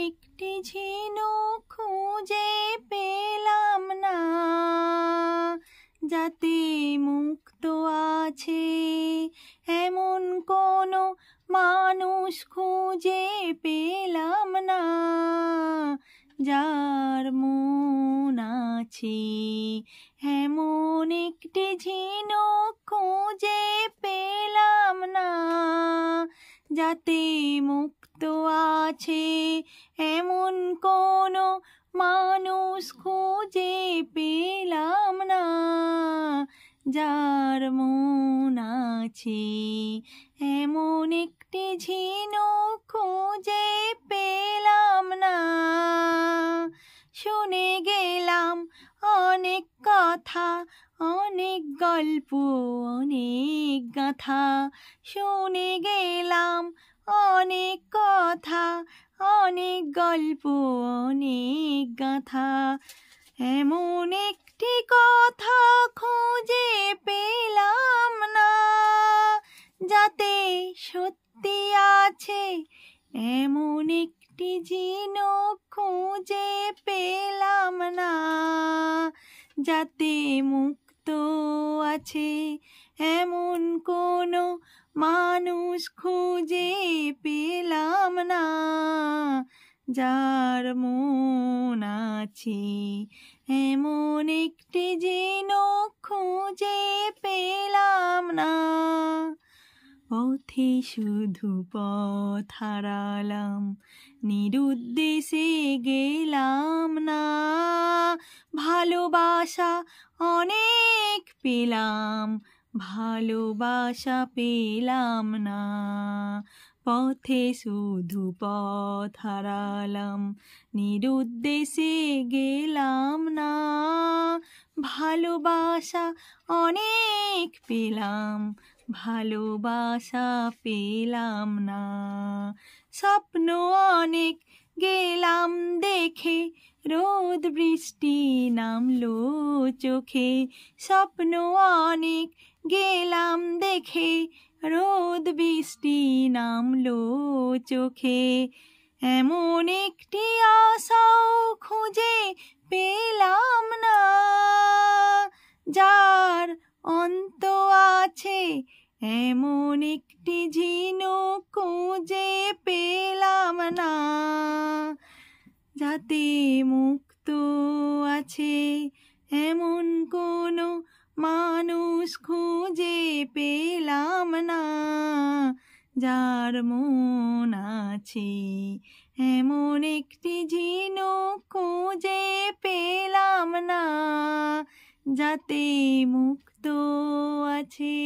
একটি ঝিনুক খুঁজে পেলাম না, যাতে মুক্ত আছে এমন কোনো মানুষ খুঁজে পেলাম না, যার মন আছে এমন একটি ঝিনুক খুঁজে পেলাম না, যাতে মুক্ত আছে এমন কোনো মানুষ খুঁজে পেলাম না, যার মন আছে এমন একটি ঝিনুক খুঁজে পেলাম না। শুনে গেলাম অনেক কথা, অনেক গল্প, অনেক গাথা, শুনে গেলাম অনেক কথা, অনেক গল্প, অনেক গাথা, এমন একটি কথা খুঁজে পেলাম না, যাতে সত্যি আছে এমন একটি ঝিনুক খুঁজে পেলাম না, যাতে মুক্ত আছে এমন কোনো মানুষ খুঁজে পেলাম না, যার মন আছে এমন একটি ঝিনুক খুঁজে পেলাম না। পথে শুধু পথ হারালাম, নিরুদ্দেশে গেলাম না, ভালোবাসা অনেক পেলাম, ভালোবাসা পেলাম না। পথে শুধু পথ হারালাম, নিরুদ্দেশে গেলাম না, ভালোবাসা অনেক পেলাম, ভালোবাসা পেলাম না। স্বপ্ন অনেক গেলাম দেখে, রোদ বৃষ্টি নামলো চোখে, স্বপ্ন অনেক গেলাম দেখে, রোদ বৃষ্টি নামলো চোখে, এমন একটি আশাও খুঁজে পেলাম না, যার অন্ত আছে এমন একটি ঝিনুক খুঁজে পেলাম না, যাতে মুক্ত আছে এমন কোনো মানুষ খুঁজে পেলাম না, যার মন আছে এমন একটি ঝিনুক খুঁজে পেলাম না, যাতে মুক্ত আছে